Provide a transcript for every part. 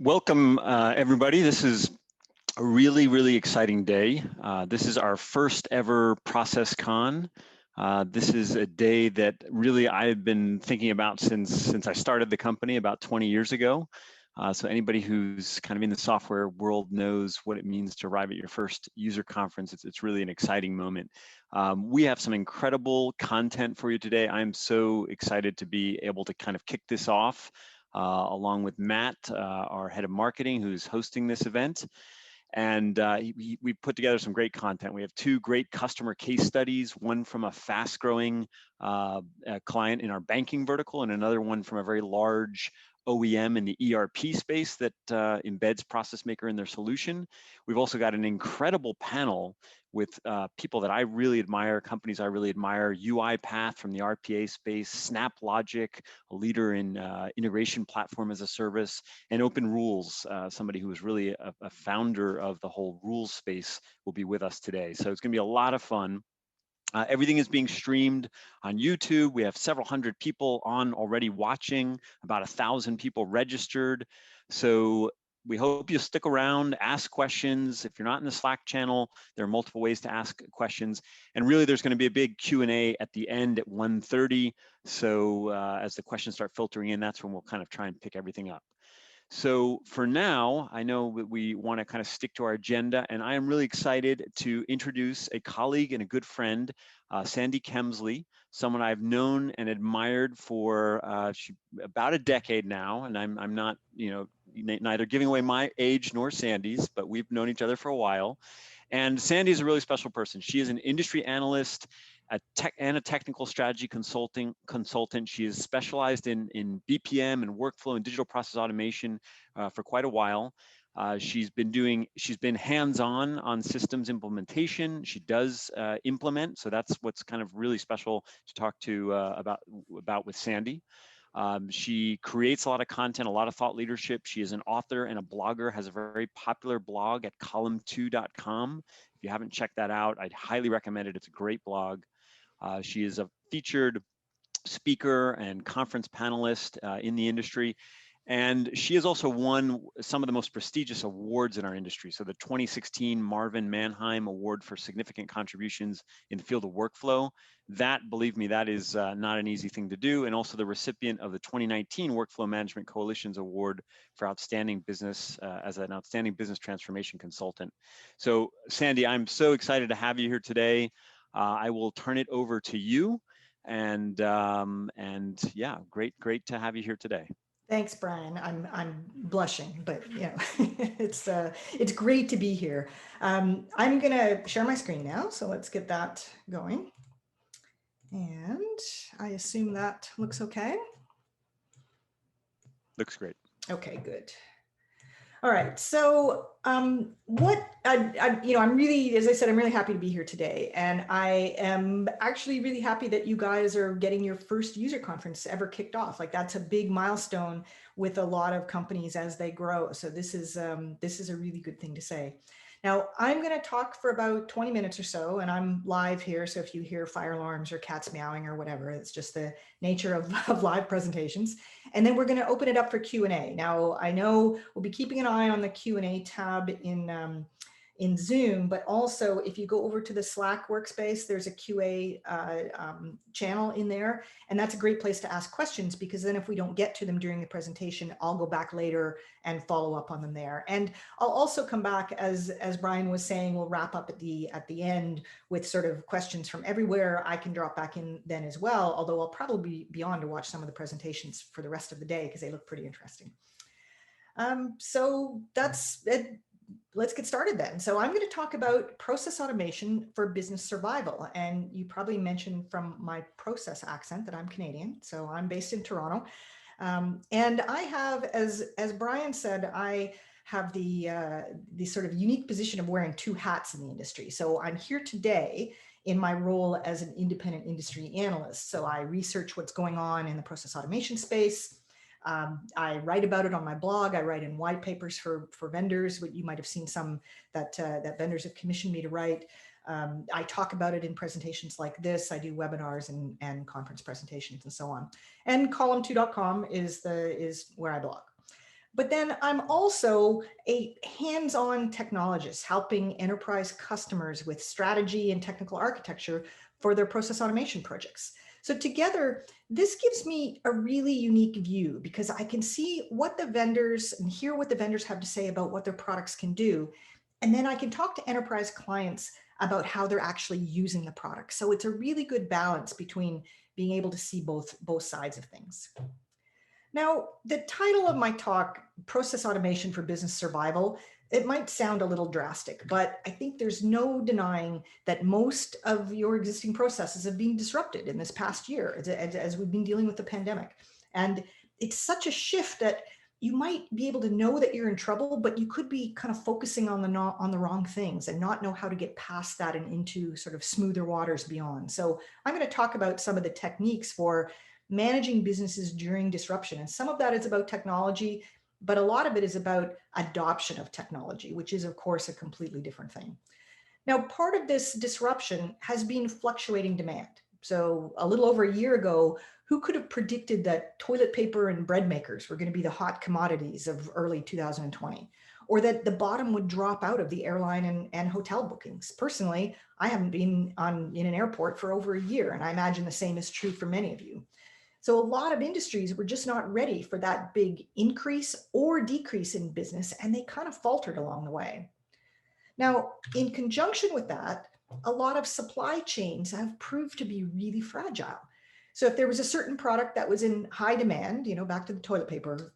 Welcome, everybody. This is a really, really exciting day. This is our first ever ProcessCon. This is a day that really I've been thinking about since I started the company about 20 years ago. So anybody who's kind of in the software world knows what it means to arrive at your first user conference. It's really an exciting moment. We have some incredible content for you today. I'm so excited to be able to kind of kick this off along with Matt, our head of marketing, who's hosting this event. And we put together some great content. We have two great customer case studies, one from a fast-growing client in our banking vertical and another one from a very large OEM in the ERP space that embeds ProcessMaker in their solution. We've also got an incredible panel with people that I really admire, companies I really admire, UiPath from the RPA space, SnapLogic, a leader in integration platform as a service, and Open Rules, somebody who is really a founder of the whole rules space will be with us today. So it's gonna be a lot of fun. Everything is being streamed on YouTube. We have several hundred people on already watching, about 1,000 people registered. So we hope you stick around, ask questions. If you're not in the Slack channel, there are multiple ways to ask questions. And really, there's going to be a big Q&A at the end at 1:30. So as the questions start filtering in, that's when we'll kind of try and pick everything up. So for now, I know that we want to kind of stick to our agenda, and I am really excited to introduce a colleague and a good friend, Sandy Kemsley, someone I've known and admired for about a decade now, and I'm not, neither giving away my age nor Sandy's, but we've known each other for a while. And Sandy is a really special person. She is an industry analyst and a technical strategy consultant. She is specialized in BPM and workflow and digital process automation for quite a while. She's been hands-on on systems implementation. She does implement, so that's what's kind of really special to talk to about with Sandy. She creates a lot of content, a lot of thought leadership. She is an author and a blogger, has a very popular blog at column2.com. If you haven't checked that out, I'd highly recommend it. It's a great blog. She is a featured speaker and conference panelist in the industry. And she has also won some of the most prestigious awards in our industry. So the 2016 Marvin Mannheim Award for Significant Contributions in the Field of Workflow. That, believe me, that is not an easy thing to do. And also the recipient of the 2019 Workflow Management Coalition's Award for Outstanding Business, as an Outstanding Business Transformation Consultant. So Sandy, I'm so excited to have you here today. I will turn it over to you. And yeah, great to have you here today. Thanks, Brian. I'm blushing, but it's great to be here. I'm gonna share my screen now, so let's get that going. And I assume that looks okay. Looks great. Okay, good. All right, so I'm really, as I said, I'm really happy to be here today. And I am actually really happy that you guys are getting your first user conference ever kicked off. Like, that's a big milestone with a lot of companies as they grow. So this is a really good thing to say. Now, I'm going to talk for about 20 minutes or so, and I'm live here. So if you hear fire alarms or cats meowing or whatever, it's just the nature of live presentations. And then we're going to open it up for Q&A. Now, I know we'll be keeping an eye on the Q&A tab in Zoom, but also if you go over to the Slack workspace, there's a QA channel in there. And that's a great place to ask questions, because then if we don't get to them during the presentation, I'll go back later and follow up on them there. And I'll also come back, as Brian was saying, we'll wrap up at the end with sort of questions from everywhere. I can drop back in then as well, although I'll probably be on to watch some of the presentations for the rest of the day because they look pretty interesting. So that's it. Let's get started then. So I'm going to talk about process automation for business survival. And you probably mentioned from my process accent that I'm Canadian. So I'm based in Toronto. And I have, as Brian said, I have the sort of unique position of wearing two hats in the industry. So I'm here today in my role as an independent industry analyst. So I research what's going on in the process automation space. I write about it on my blog. I write in white papers for vendors. You might have seen some that vendors have commissioned me to write. I talk about it in presentations like this. I do webinars and conference presentations and so on. And column2.com is where I blog. But then I'm also a hands-on technologist helping enterprise customers with strategy and technical architecture for their process automation projects. So together, this gives me a really unique view because I can see what the vendors and hear what the vendors have to say about what their products can do. And then I can talk to enterprise clients about how they're actually using the product. So it's a really good balance between being able to see both sides of things. Now, the title of my talk, Process Automation for Business Survival, it might sound a little drastic, but I think there's no denying that most of your existing processes have been disrupted in this past year as we've been dealing with the pandemic. And it's such a shift that you might be able to know that you're in trouble, but you could be kind of focusing on the wrong things and not know how to get past that and into sort of smoother waters beyond. So I'm going to talk about some of the techniques for managing businesses during disruption. And some of that is about technology, but a lot of it is about adoption of technology, which is, of course, a completely different thing. Now, part of this disruption has been fluctuating demand. So a little over a year ago, who could have predicted that toilet paper and bread makers were going to be the hot commodities of early 2020? Or that the bottom would drop out of the airline and hotel bookings. Personally, I haven't been in an airport for over a year, and I imagine the same is true for many of you. So a lot of industries were just not ready for that big increase or decrease in business, and they kind of faltered along the way. Now, in conjunction with that, a lot of supply chains have proved to be really fragile. So if there was a certain product that was in high demand, back to the toilet paper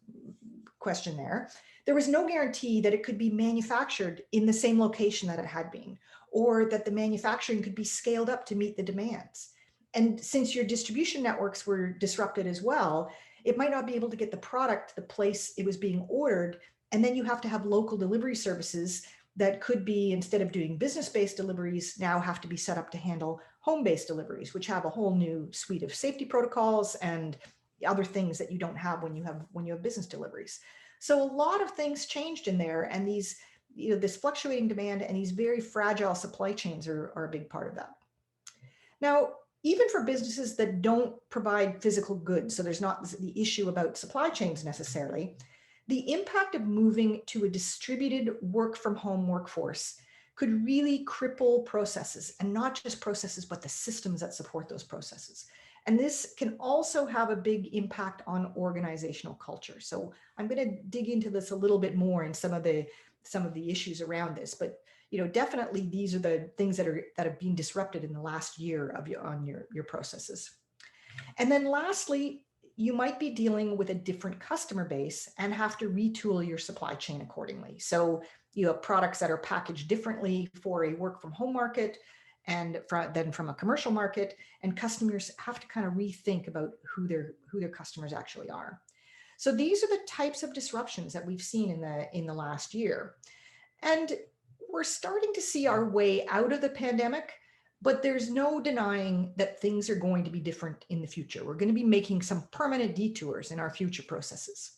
question there was no guarantee that it could be manufactured in the same location that it had been, or that the manufacturing could be scaled up to meet the demands. And since your distribution networks were disrupted as well, it might not be able to get the product to the place it was being ordered. And then you have to have local delivery services that could be, instead of doing business-based deliveries, now have to be set up to handle home-based deliveries, which have a whole new suite of safety protocols and other things that you don't have when you have business deliveries. So a lot of things changed in there, and this fluctuating demand and these very fragile supply chains are a big part of that. Now, even for businesses that don't provide physical goods, so there's not the issue about supply chains necessarily, the impact of moving to a distributed work from home workforce could really cripple processes, and not just processes, but the systems that support those processes. And this can also have a big impact on organizational culture. So I'm going to dig into this a little bit more in some of the issues around this, but definitely these are the things that have been disrupted in the last year on your processes. And then lastly, you might be dealing with a different customer base and have to retool your supply chain accordingly. So you have products that are packaged differently for a work from home market and then from a commercial market, and customers have to kind of rethink about who their customers actually are. So these are the types of disruptions that we've seen in the last year. And we're starting to see our way out of the pandemic, but there's no denying that things are going to be different in the future. We're going to be making some permanent detours in our future processes.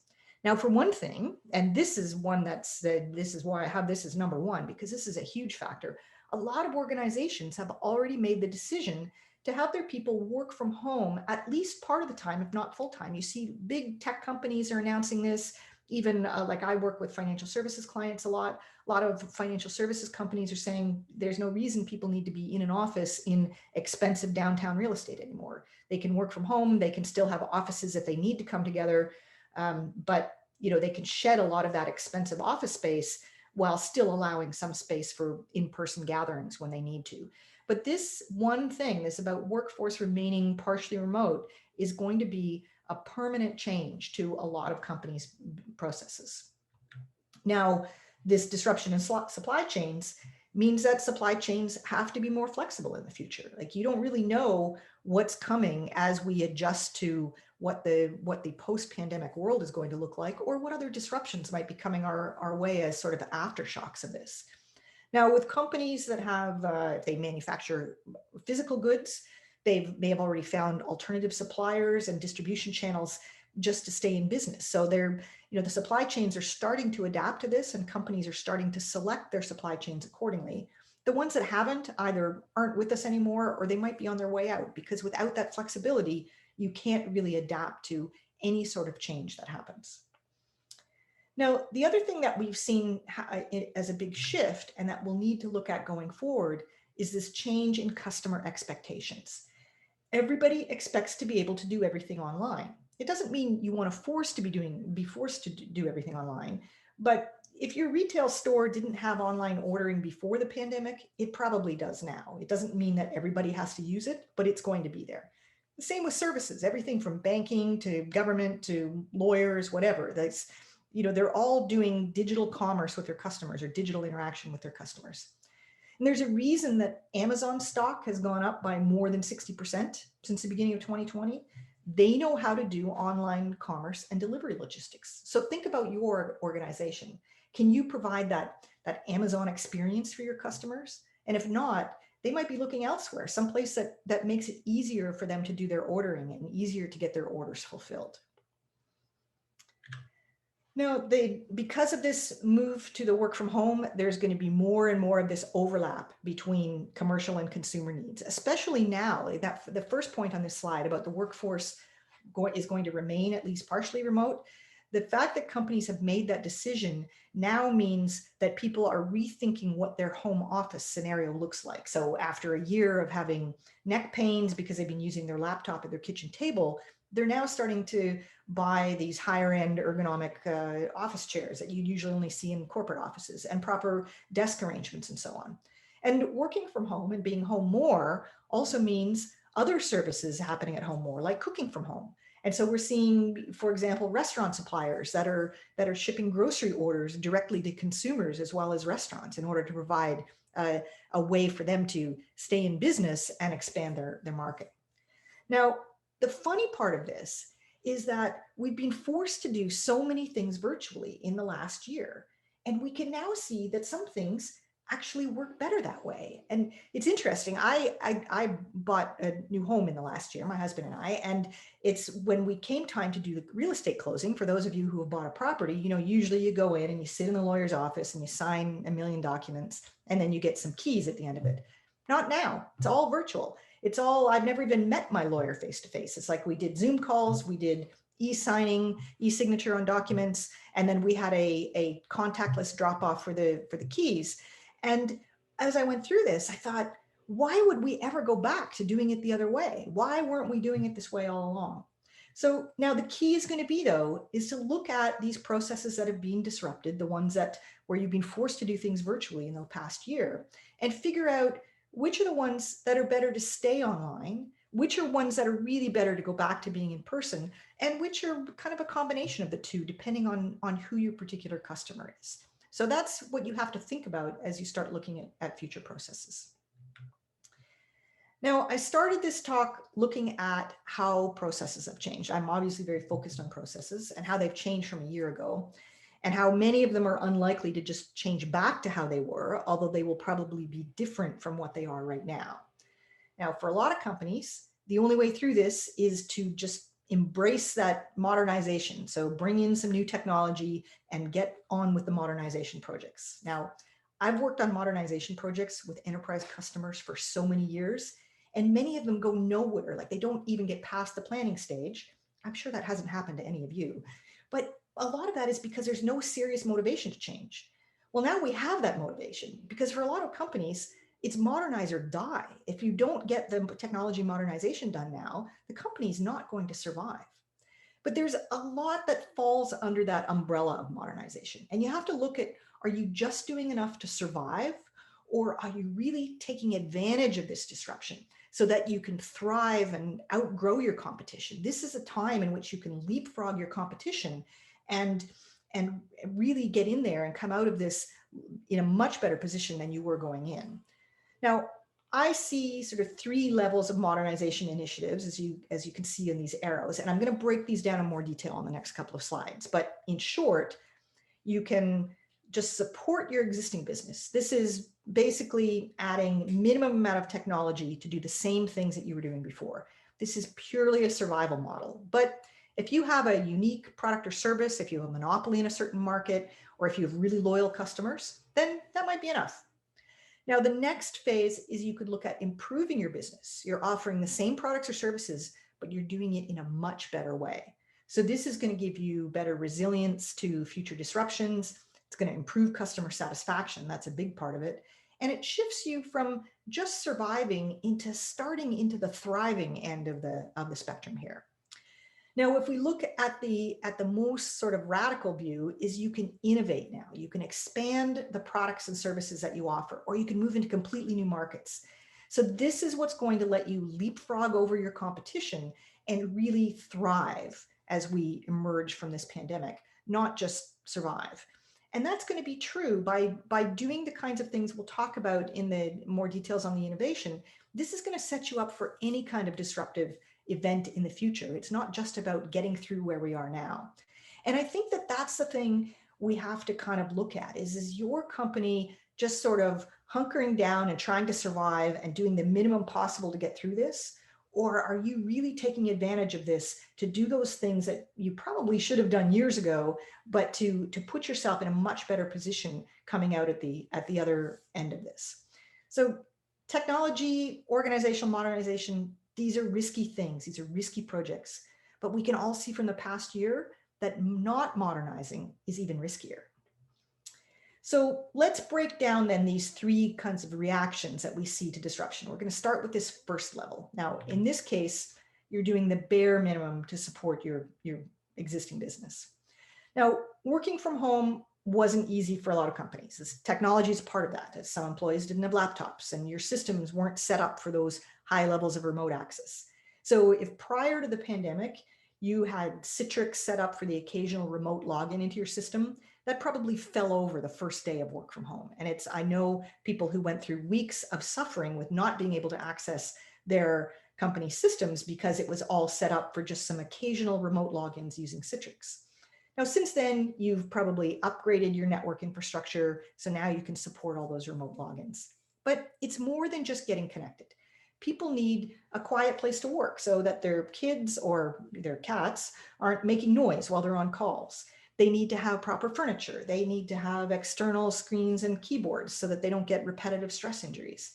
Now, for one thing, and this is why I have this as number one, because this is a huge factor. A lot of organizations have already made the decision to have their people work from home at least part of the time, if not full time. You see big tech companies are announcing this. Even like I work with financial services clients a lot. A lot of financial services companies are saying there's no reason people need to be in an office in expensive downtown real estate anymore. They can work from home. They can still have offices if they need to come together. But they can shed a lot of that expensive office space while still allowing some space for in-person gatherings when they need to. But this one thing is about workforce remaining partially remote is going to be a permanent change to a lot of companies' processes. Now, this disruption in supply chains means that supply chains have to be more flexible in the future. Like, you don't really know what's coming as we adjust to what the post-pandemic world is going to look like, or what other disruptions might be coming our way as sort of aftershocks of this. Now, with companies that have, if they manufacture physical goods, they have already found alternative suppliers and distribution channels just to stay in business. So the supply chains are starting to adapt to this, and companies are starting to select their supply chains accordingly. The ones that haven't either aren't with us anymore, or they might be on their way out, because without that flexibility, you can't really adapt to any sort of change that happens. Now, the other thing that we've seen as a big shift and that we'll need to look at going forward is this change in customer expectations. Everybody expects to be able to do everything online. It doesn't mean you want to be forced to do everything online, but if your retail store didn't have online ordering before the pandemic, it probably does now. It doesn't mean that everybody has to use it, but it's going to be there. The same with services, everything from banking to government to lawyers, whatever. They're all doing digital commerce with their customers or digital interaction with their customers. And there's a reason that Amazon stock has gone up by more than 60% since the beginning of 2020. They know how to do online commerce and delivery logistics. So think about your organization. Can you provide that Amazon experience for your customers? And if not, they might be looking elsewhere, someplace that makes it easier for them to do their ordering and easier to get their orders fulfilled. Now, because of this move to the work from home, there's going to be more and more of this overlap between commercial and consumer needs, especially now. That the first point on this slide about the workforce is going to remain at least partially remote. The fact that companies have made that decision now means that people are rethinking what their home office scenario looks like. So after a year of having neck pains because they've been using their laptop at their kitchen table, they're now starting to buy these higher end ergonomic office chairs that you usually only see in corporate offices, and proper desk arrangements and so on. And working from home and being home more also means other services happening at home more, like cooking from home. And so we're seeing, for example, restaurant suppliers that are shipping grocery orders directly to consumers as well as restaurants in order to provide a way for them to stay in business and expand their market. Now, the funny part of this is that we've been forced to do so many things virtually in the last year, and we can now see that some things actually work better that way. And it's interesting. I bought a new home in the last year, my husband and I, and it's when we came time to do the real estate closing. For those of you who have bought a property, usually you go in and you sit in the lawyer's office and you sign a million documents, and then you get some keys at the end of it. Not now. It's all virtual. I've never even met my lawyer face to face. It's like we did Zoom calls, we did e-signing, e-signature on documents, and then we had a contactless drop off for the keys. And as I went through this, I thought, why would we ever go back to doing it the other way? Why weren't we doing it this way all along? So now the key is going to be, though, is to look at these processes that have been disrupted, the ones where you've been forced to do things virtually in the past year, and figure out which are the ones that are better to stay online, which are ones that are really better to go back to being in person, and which are kind of a combination of the two, depending on who your particular customer is. So that's what you have to think about as you start looking at future processes. Now, I started this talk looking at how processes have changed. I'm obviously very focused on processes and how they've changed from a year ago, and how many of them are unlikely to just change back to how they were, although they will probably be different from what they are right now. Now, for a lot of companies, the only way through this is to just embrace that modernization. So bring in some new technology and get on with the modernization projects. Now, I've worked on modernization projects with enterprise customers for so many years, and many of them go nowhere. Like, they don't even get past the planning stage. I'm sure that hasn't happened to any of you. But a lot of that is because there's no serious motivation to change. Well, now we have that motivation, because for a lot of companies, it's modernize or die. If you don't get the technology modernization done now, the company's not going to survive. But there's a lot that falls under that umbrella of modernization. And you have to look at, are you just doing enough to survive? Or are you really taking advantage of this disruption so that you can thrive and outgrow your competition? This is a time in which you can leapfrog your competition and really get in there and come out of this in a much better position than you were going in. Now, I see sort of 3 levels of modernization initiatives, as you can see in these arrows, and I'm going to break these down in more detail on the next couple of slides. But in short, you can just support your existing business. This is basically adding minimum amount of technology to do the same things that you were doing before. This is purely a survival model. But if you have a unique product or service, if you have a monopoly in a certain market, or if you have really loyal customers, then that might be enough. Now, the next phase is you could look at improving your business. You're offering the same products or services, but you're doing it in a much better way. So this is going to give you better resilience to future disruptions. It's going to improve customer satisfaction. That's a big part of it. And it shifts you from just surviving into starting into the thriving end of the spectrum here. Now, if we look at the most sort of radical view, is you can innovate now. You can expand the products and services that you offer, or you can move into completely new markets. So this is what's going to let you leapfrog over your competition and really thrive as we emerge from this pandemic, not just survive. And that's going to be true by doing the kinds of things we'll talk about in the more details on the innovation. This is going to set you up for any kind of disruptive event in the future. It's not just about getting through where we are now. And I think that that's the thing we have to kind of look at is your company just sort of hunkering down and trying to survive and doing the minimum possible to get through this? Or are you really taking advantage of this to do those things that you probably should have done years ago, but to put yourself in a much better position coming out at the other end of this? So technology, organizational modernization, these are risky things. These are risky projects, but we can all see from the past year that not modernizing is even riskier. So let's break down then these three kinds of reactions that we see to disruption. We're going to start with this first level. Now, in this case, you're doing the bare minimum to support your existing business. Now, working from home wasn't easy for a lot of companies. This technology is part of that, as some employees didn't have laptops and your systems weren't set up for those high levels of remote access. So if prior to the pandemic, you had Citrix set up for the occasional remote login into your system, that probably fell over the first day of work from home. And I know people who went through weeks of suffering with not being able to access their company systems because it was all set up for just some occasional remote logins using Citrix. Now, since then, you've probably upgraded your network infrastructure, so now you can support all those remote logins. But it's more than just getting connected. People need a quiet place to work so that their kids or their cats aren't making noise while they're on calls. They need to have proper furniture. They need to have external screens and keyboards so that they don't get repetitive stress injuries.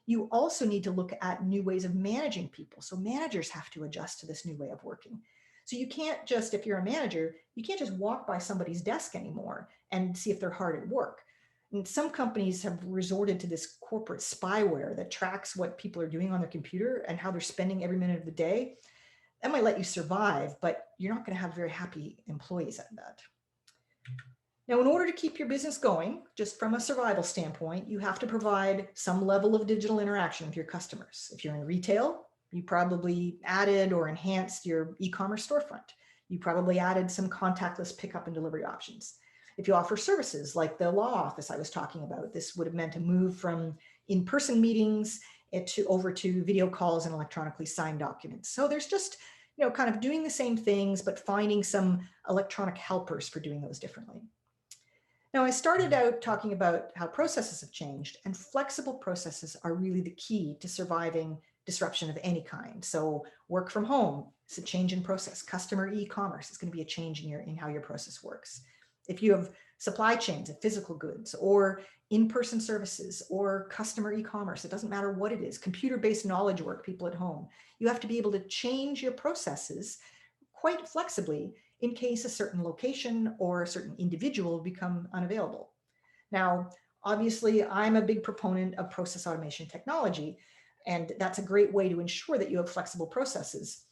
You also need to look at new ways of managing people. So managers have to adjust to this new way of working. So you can't just, if you're a manager, you can't just walk by somebody's desk anymore and see if they're hard at work. And some companies have resorted to this corporate spyware that tracks what people are doing on their computer and how they're spending every minute of the day. That might let you survive, but you're not going to have very happy employees at that. Now, in order to keep your business going, just from a survival standpoint, you have to provide some level of digital interaction with your customers. If you're in retail, you probably added or enhanced your e-commerce storefront. You probably added some contactless pickup and delivery options. If you offer services like the law office I was talking about, this would have meant a move from in-person meetings over to video calls and electronically signed documents. So there's just, kind of doing the same things, but finding some electronic helpers for doing those differently. Now, I started out talking about how processes have changed, and flexible processes are really the key to surviving disruption of any kind. So work from home, it's a change in process. Customer e-commerce is going to be a change in how your process works. If you have supply chains of physical goods or in-person services or customer e-commerce, it doesn't matter what it is, computer-based knowledge work, people at home, you have to be able to change your processes quite flexibly in case a certain location or a certain individual become unavailable. Now, obviously, I'm a big proponent of process automation technology, and that's a great way to ensure that you have flexible processes.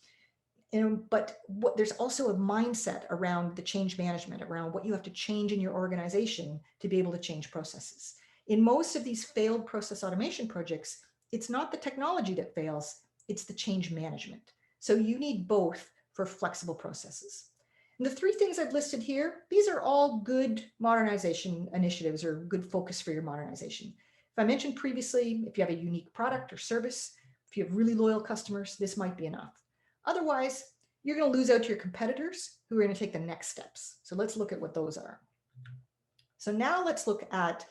But there's also a mindset around the change management, around what you have to change in your organization to be able to change processes. In most of these failed process automation projects, it's not the technology that fails, it's the change management. So you need both for flexible processes. And the three things I've listed here, these are all good modernization initiatives or good focus for your modernization. If I mentioned previously, if you have a unique product or service, if you have really loyal customers, this might be enough. Otherwise, you're going to lose out to your competitors who are going to take the next steps. So let's look at what those are. So now let's look at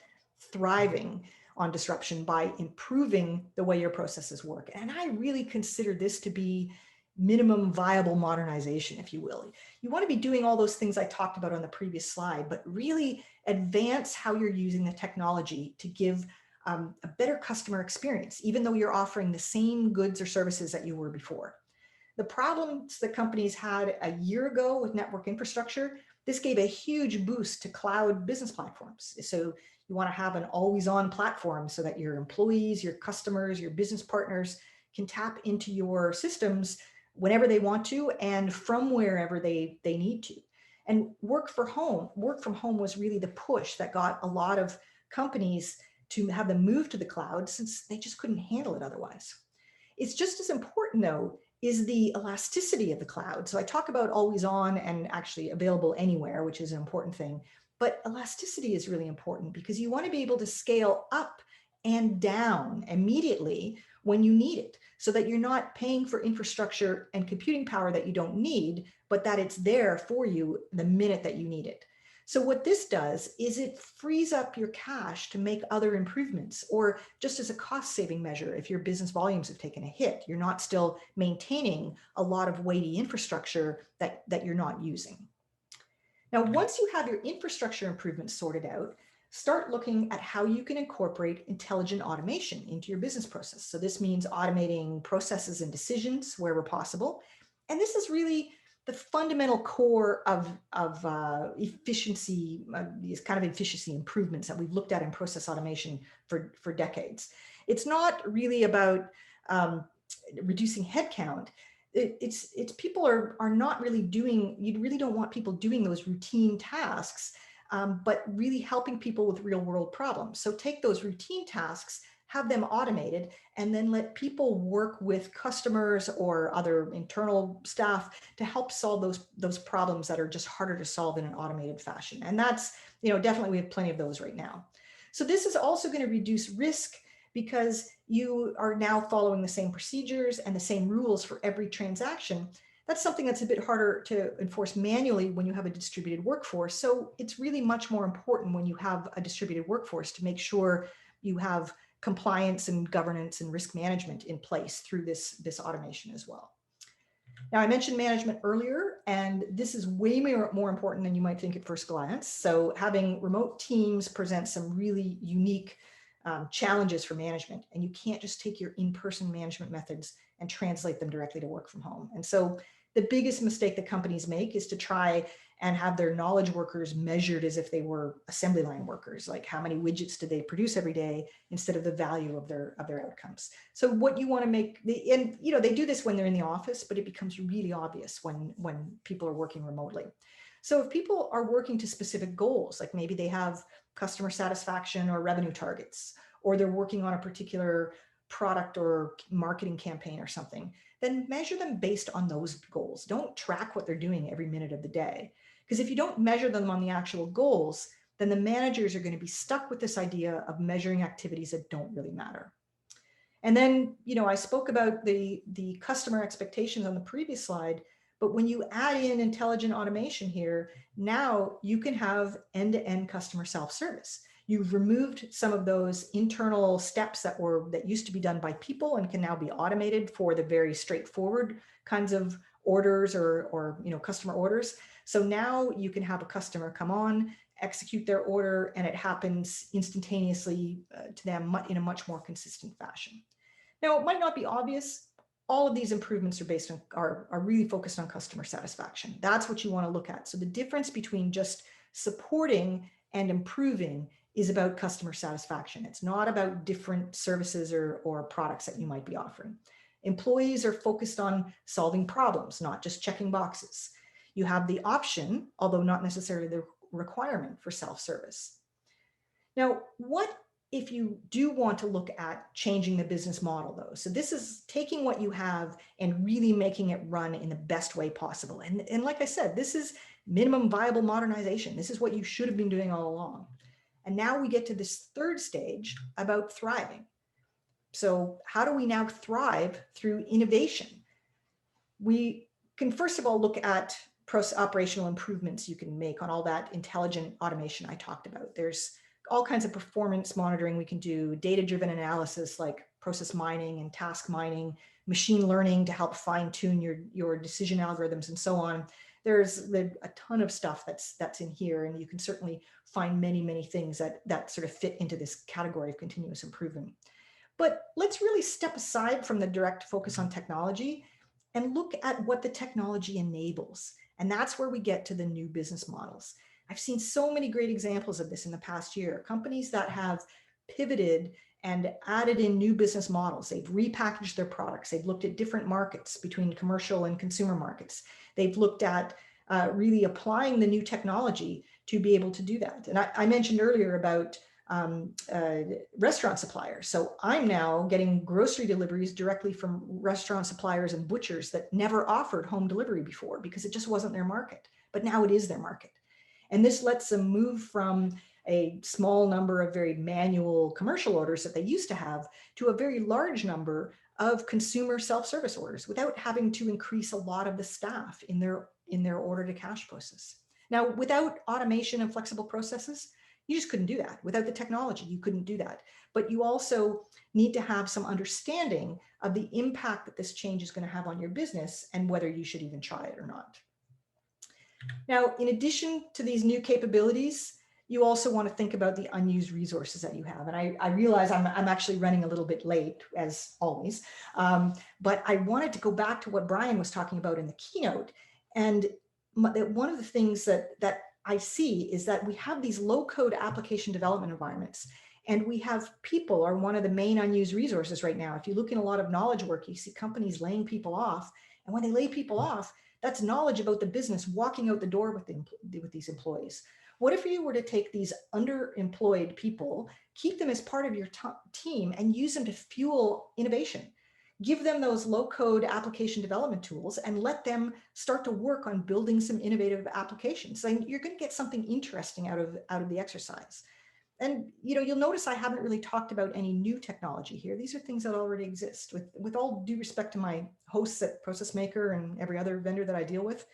thriving on disruption by improving the way your processes work. And I really consider this to be minimum viable modernization, if you will. You want to be doing all those things I talked about on the previous slide, but really advance how you're using the technology to give a better customer experience, even though you're offering the same goods or services that you were before. The problems that companies had a year ago with network infrastructure, this gave a huge boost to cloud business platforms. So you want to have an always-on platform so that your employees, your customers, your business partners can tap into your systems whenever they want to and from wherever they need to. And work from home was really the push that got a lot of companies to have them move to the cloud since they just couldn't handle it otherwise. It's just as important though is the elasticity of the cloud. So I talk about always on and actually available anywhere, which is an important thing. But elasticity is really important because you want to be able to scale up and down immediately when you need it so that you're not paying for infrastructure and computing power that you don't need, but that it's there for you the minute that you need it. So what this does is it frees up your cash to make other improvements, or just as a cost saving measure, if your business volumes have taken a hit, you're not still maintaining a lot of weighty infrastructure that you're not using. Now, once you have your infrastructure improvements sorted out, start looking at how you can incorporate intelligent automation into your business process. So this means automating processes and decisions wherever possible. And this is really the fundamental core of efficiency, these kind of efficiency improvements that we've looked at in process automation for decades. It's not really about reducing headcount. It's people are not really doing, you really don't want people doing those routine tasks, but really helping people with real world problems. So take those routine tasks, have them automated, and then let people work with customers or other internal staff to help solve those problems that are just harder to solve in an automated fashion. And that's, definitely we have plenty of those right now. So this is also going to reduce risk because you are now following the same procedures and the same rules for every transaction. That's something that's a bit harder to enforce manually when you have a distributed workforce. So it's really much more important when you have a distributed workforce to make sure you have compliance and governance and risk management in place through this automation as well. Now, I mentioned management earlier, and this is way more important than you might think at first glance. So having remote teams presents some really unique challenges for management, and you can't just take your in-person management methods and translate them directly to work from home. And so the biggest mistake that companies make is to try and have their knowledge workers measured as if they were assembly line workers, like how many widgets did they produce every day instead of the value of their outcomes. So what you want to make, and they do this when they're in the office, but it becomes really obvious when people are working remotely. So if people are working to specific goals, like maybe they have customer satisfaction or revenue targets, or they're working on a particular product or marketing campaign or something, then measure them based on those goals. Don't track what they're doing every minute of the day. Because if you don't measure them on the actual goals, then the managers are going to be stuck with this idea of measuring activities that don't really matter. And then, I spoke about the customer expectations on the previous slide, but when you add in intelligent automation here, now you can have end-to-end customer self-service. You've removed some of those internal steps that used to be done by people and can now be automated for the very straightforward kinds of orders or customer orders. So now you can have a customer come on, execute their order, and it happens instantaneously to them in a much more consistent fashion. Now, it might not be obvious. All of these improvements are really focused on customer satisfaction. That's what you want to look at. So the difference between just supporting and improving is about customer satisfaction. It's not about different services or products that you might be offering. Employees are focused on solving problems, not just checking boxes. You have the option, although not necessarily the requirement, for self-service. Now, what if you do want to look at changing the business model though? So this is taking what you have and really making it run in the best way possible. And like I said, this is minimum viable modernization. This is what you should have been doing all along. And now we get to this third stage about thriving. So how do we now thrive through innovation? We can first of all look at operational improvements you can make on all that intelligent automation I talked about. There's all kinds of performance monitoring we can do, data-driven analysis like process mining and task mining, machine learning to help fine-tune your decision algorithms and so on. There's a ton of stuff that's in here, and you can certainly find many things that sort of fit into this category of continuous improvement. But let's really step aside from the direct focus on technology and look at what the technology enables. And that's where we get to the new business models. I've seen so many great examples of this in the past year. Companies that have pivoted and added in new business models. They've repackaged their products. They've looked at different markets between commercial and consumer markets. They've looked at really applying the new technology to be able to do that. And I mentioned earlier about restaurant suppliers. So I'm now getting grocery deliveries directly from restaurant suppliers and butchers that never offered home delivery before because it just wasn't their market. But now it is their market. And this lets them move from a small number of very manual commercial orders that they used to have to a very large number of consumer self-service orders without having to increase a lot of the staff in their order to cash process. Now, without automation and flexible processes, you just couldn't do that. Without the technology, you couldn't do that. But you also need to have some understanding of the impact that this change is going to have on your business and whether you should even try it or not. Now, in addition to these new capabilities, you also want to think about the unused resources that you have. And I realize I'm actually running a little bit late, as always, but I wanted to go back to what Brian was talking about in the keynote. And one of the things that I see is that we have these low-code application development environments, and we have people are one of the main unused resources right now. If you look in a lot of knowledge work, you see companies laying people off, and when they lay people off, that's knowledge about the business walking out the door with these employees. What if you were to take these underemployed people, keep them as part of your team, and use them to fuel innovation? Give them those low-code application development tools and let them start to work on building some innovative applications. And you're going to get something interesting out of the exercise. And you'll notice I haven't really talked about any new technology here. These are things that already exist. With all due respect to my hosts at ProcessMaker and every other vendor that I deal with,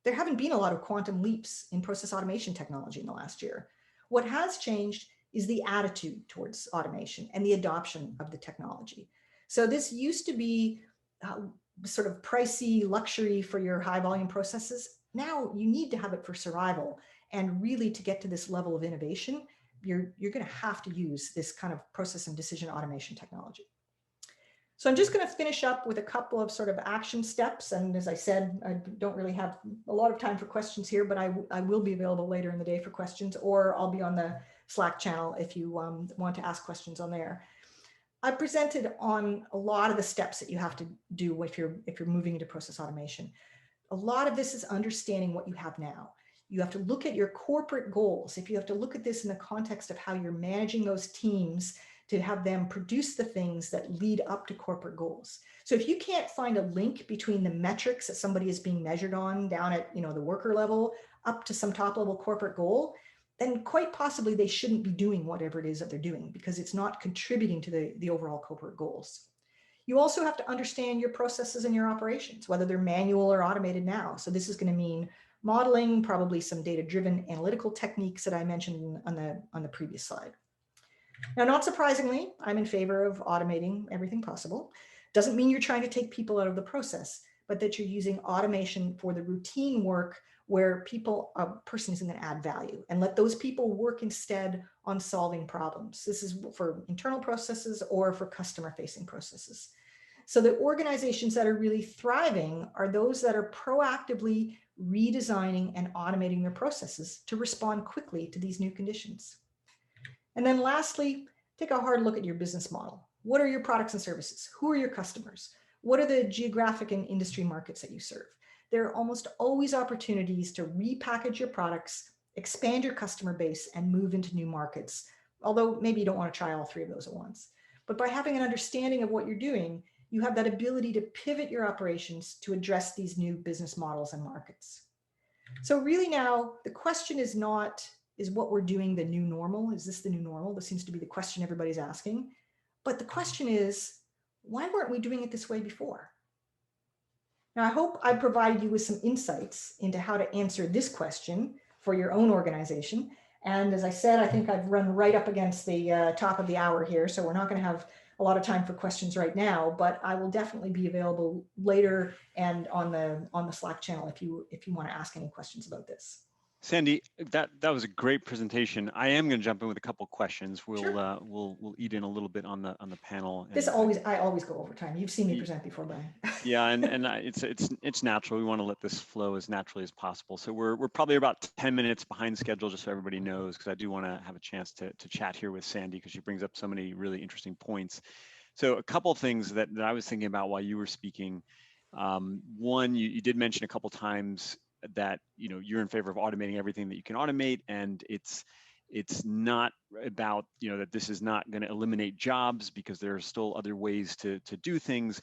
there haven't been a lot of quantum leaps in process automation technology in the last year. What has changed is the attitude towards automation and the adoption of the technology. So this used to be sort of pricey luxury for your high volume processes. Now you need to have it for survival. And really to get to this level of innovation, you're going to have to use this kind of process and decision automation technology. So I'm just going to finish up with a couple of sort of action steps. And as I said, I don't really have a lot of time for questions here, but I will be available later in the day for questions, or I'll be on the Slack channel if you want to ask questions on there. I presented on a lot of the steps that you have to do if you're moving into process automation. A lot of this is understanding what you have now. You have to look at your corporate goals. If you have to look at this in the context of how you're managing those teams to have them produce the things that lead up to corporate goals. So if you can't find a link between the metrics that somebody is being measured on down at the worker level up to some top level corporate goal, then quite possibly they shouldn't be doing whatever it is that they're doing because it's not contributing to the overall corporate goals. You also have to understand your processes and your operations, whether they're manual or automated now. So this is going to mean modeling, probably some data-driven analytical techniques that I mentioned on the previous slide. Now, not surprisingly, I'm in favor of automating everything possible. Doesn't mean you're trying to take people out of the process, but that you're using automation for the routine work where a person isn't going to add value, and let those people work instead on solving problems. This is for internal processes or for customer-facing processes. So the organizations that are really thriving are those that are proactively redesigning and automating their processes to respond quickly to these new conditions. And then lastly, take a hard look at your business model. What are your products and services? Who are your customers? What are the geographic and industry markets that you serve? There are almost always opportunities to repackage your products, expand your customer base, and move into new markets. Although maybe you don't want to try all three of those at once. But by having an understanding of what you're doing, you have that ability to pivot your operations to address these new business models and markets. So really now, the question is not, is what we're doing the new normal? Is this the new normal? This seems to be the question everybody's asking. But the question is, why weren't we doing it this way before? Now, I hope I provided you with some insights into how to answer this question for your own organization. And as I said, I think I've run right up against the top of the hour here, so we're not going to have a lot of time for questions right now, but I will definitely be available later and on the Slack channel if you want to ask any questions about this. Sandy, that was a great presentation. I am going to jump in with a couple questions. Sure. We'll eat in a little bit on the panel, This and always, I always go over time. You've seen me present before, Brian. yeah, it's natural. We want to let this flow as naturally as possible. So we're probably about 10 minutes behind schedule, just so everybody knows, because I do want to have a chance to chat here with Sandy, because she brings up so many really interesting points. So a couple of things that I was thinking about while you were speaking. One, you did mention a couple times that you're in favor of automating everything that you can automate, and it's not about that this is not going to eliminate jobs, because there are still other ways to do things.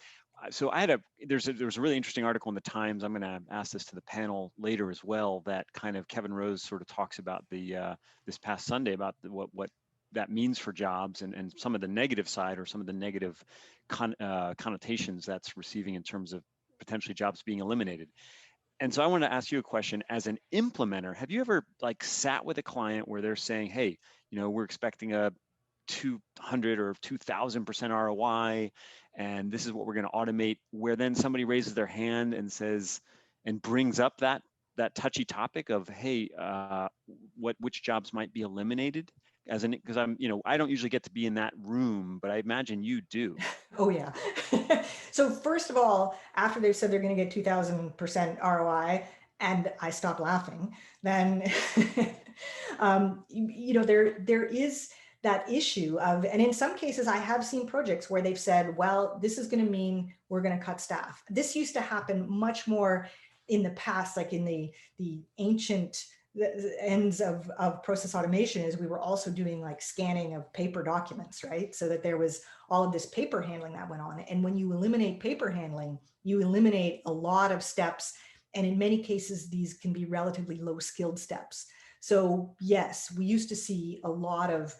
So there was a really interesting article in the Times. I'm going to ask this to the panel later as well, that kind of Kevin Rose sort of talks about this past Sunday about what that means for jobs, and some of the negative side, or some of the negative connotations that's receiving in terms of potentially jobs being eliminated. And so I want to ask you a question. As an implementer, have you ever sat with a client where they're saying, hey, we're expecting a 200 or 2000% ROI, and this is what we're going to automate, where then somebody raises their hand and says, and brings up that touchy topic of, hey, which jobs might be eliminated? Because I don't usually get to be in that room, but I imagine you do. Oh yeah. So first of all, after they've said they're going to get 2000% ROI, and I stop laughing, then there is that issue of, and in some cases I have seen projects where they've said, well, this is going to mean we're going to cut staff. This used to happen much more in the past, like in the ancient ends of process automation, is we were also doing like scanning of paper documents, right? So that there was all of this paper handling that went on. And when you eliminate paper handling, you eliminate a lot of steps. And in many cases, these can be relatively low skilled steps. So yes, we used to see a lot of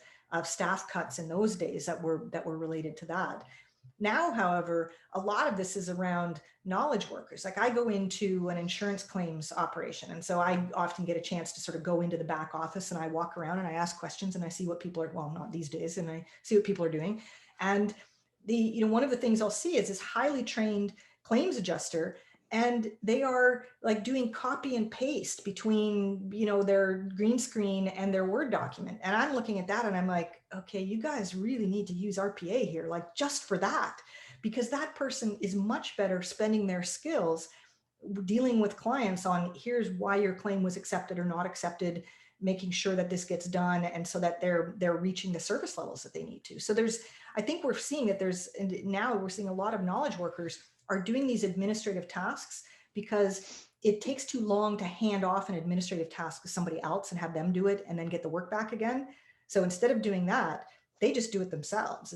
staff cuts in those days that were related to that. Now, however, a lot of this is around knowledge workers. Like I go into an insurance claims operation, and so I often get a chance to sort of go into the back office, and I walk around and I ask questions, and I see what people are, well, not these days, and I see what people are doing. And one of the things I'll see is this highly trained claims adjuster, and they are like doing copy and paste between their green screen and their Word document. And I'm looking at that and I'm like, okay, you guys really need to use RPA here, like just for that, because that person is much better spending their skills dealing with clients on, here's why your claim was accepted or not accepted, making sure that this gets done, and so that they're reaching the service levels that they need to. So I think we're seeing that now we're seeing a lot of knowledge workers are doing these administrative tasks because it takes too long to hand off an administrative task to somebody else and have them do it and then get the work back again. So instead of doing that, they just do it themselves.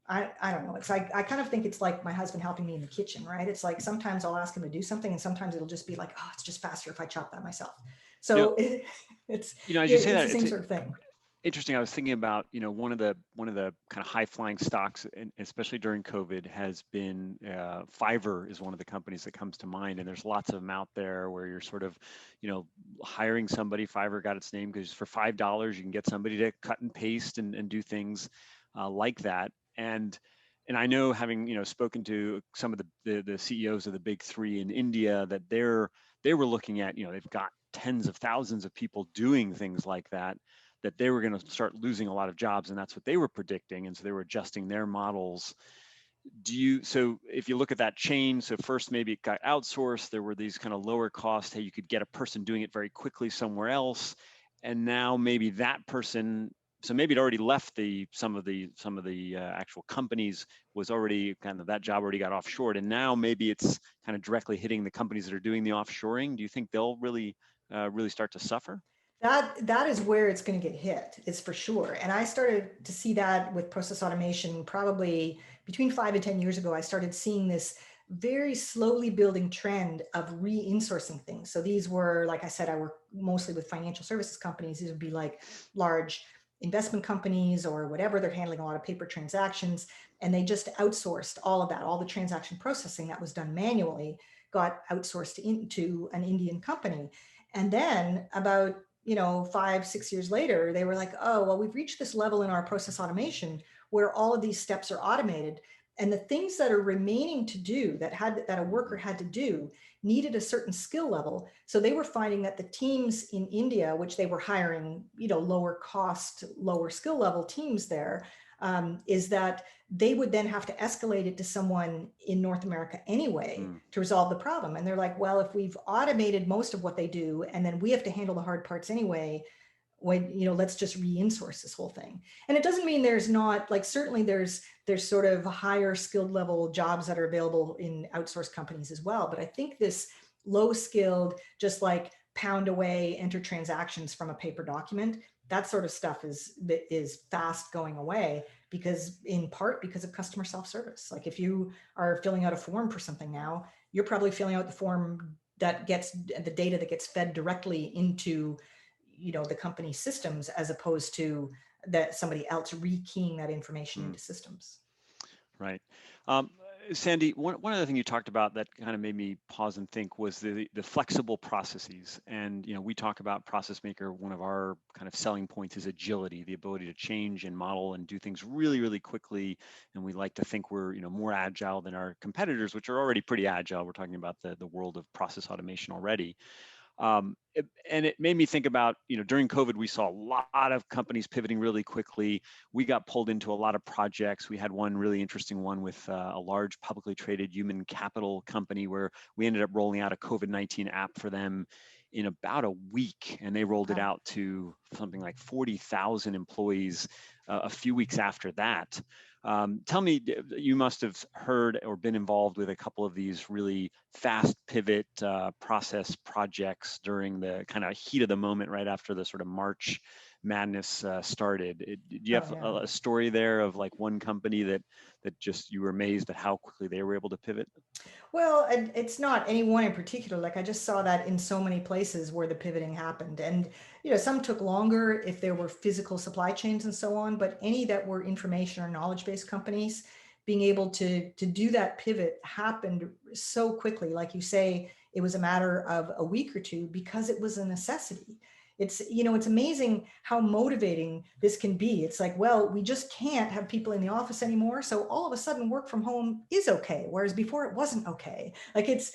I don't know. It's like, I kind of think it's like my husband helping me in the kitchen, right? It's like, sometimes I'll ask him to do something and sometimes it'll just be like, oh, it's just faster if I chop that myself. So it's As you say the that, same sort of thing. interesting. I was thinking about, one of the kind of high flying stocks, and especially during COVID, has been Fiverr is one of the companies that comes to mind. And there's lots of them out there where you're sort of, hiring somebody. Fiverr got its name because for $5 you can get somebody to cut and paste and do things like that. And I know, having spoken to some of the CEOs of the big three in India, that they were looking at, they've got tens of thousands of people doing things like that they were going to start losing a lot of jobs, and that's what they were predicting. And so they were adjusting their models. So if you look at that chain, so first maybe it got outsourced, there were these kind of lower cost, hey, you could get a person doing it very quickly somewhere else. And now maybe that person, so maybe it already left some of the actual companies, was already kind of, that job already got offshored, and now maybe it's kind of directly hitting the companies that are doing the offshoring. Do you think they'll really start to suffer? That is where it's going to get hit, is for sure. And I started to see that with process automation probably between 5 and 10 years ago. I started seeing this very slowly building trend of re-insourcing things. So these were, like I said, I work mostly with financial services companies. These would be like large investment companies or whatever. They're handling a lot of paper transactions, and they just outsourced all of that. All the transaction processing that was done manually got outsourced into an Indian company. And then about 5, 6 years later, they were like, oh, well, we've reached this level in our process automation where all of these steps are automated, And the things that are remaining to do that a worker had to do needed a certain skill level. So they were finding that the teams in India, which they were hiring, lower cost, lower skill level teams there, is that they would then have to escalate it to someone in North America anyway to resolve the problem. And they're like, well, if we've automated most of what they do, and then we have to handle the hard parts anyway, let's just re-insource this whole thing. And it doesn't mean there's not, like, certainly there's sort of higher skilled level jobs that are available in outsourced companies as well. But I think this low skilled, just like pound away, enter transactions from a paper document, that sort of stuff is fast going away, because in part because of customer self-service. Like if you are filling out a form for something now, you're probably filling out the form that gets the data that gets fed directly into the company systems, as opposed to that somebody else rekeying that information into systems. Right. Sandy, one other thing you talked about that kind of made me pause and think was the flexible processes. And, we talk about ProcessMaker, one of our kind of selling points is agility, the ability to change and model and do things really, really quickly. And we like to think we're, more agile than our competitors, which are already pretty agile. We're talking about the world of process automation already. And it made me think about, during COVID, we saw a lot of companies pivoting really quickly. We got pulled into a lot of projects. We had one really interesting one with a large publicly traded human capital company where we ended up rolling out a COVID-19 app for them in about a week, and they rolled it out to something like 40,000 employees a few weeks after that. Tell me, you must have heard or been involved with a couple of these really fast pivot process projects during the kind of heat of the moment right after the sort of March madness started. Do you have a story there of like one company that just you were amazed at how quickly they were able to pivot? Well, it's not any one in particular. Like I just saw that in so many places where the pivoting happened. And, some took longer if there were physical supply chains and so on, but any that were information or knowledge-based companies, being able to do that pivot happened so quickly. Like you say, it was a matter of a week or two because it was a necessity. It's amazing how motivating this can be. It's like, well, we just can't have people in the office anymore. So all of a sudden work from home is okay. Whereas before it wasn't okay. Like this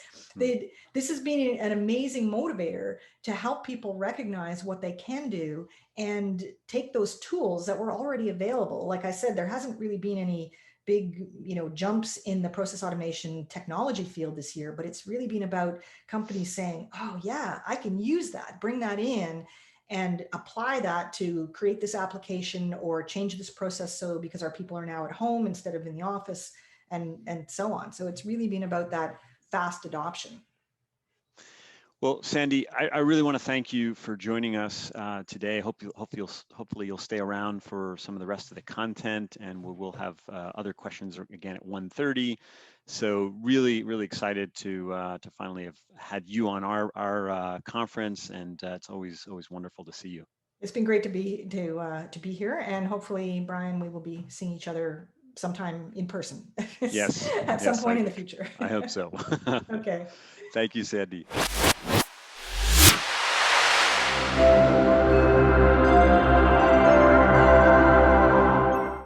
has been an amazing motivator to help people recognize what they can do and take those tools that were already available. Like I said, there hasn't really been any big, jumps in the process automation technology field this year, but it's really been about companies saying, oh yeah, I can use that, bring that in and apply that to create this application or change this process. So because our people are now at home instead of in the office and so on. So it's really been about that fast adoption. Well, Sandy, I really want to thank you for joining us today. Hopefully you'll stay around for some of the rest of the content, and we'll have other questions again at 1:30. So really, really excited to finally have had you on our conference, and it's always wonderful to see you. It's been great to be here, and hopefully, Brian, we will be seeing each other sometime in person. Yes, at some point in the future. I hope so. Okay. Thank you, Sandy.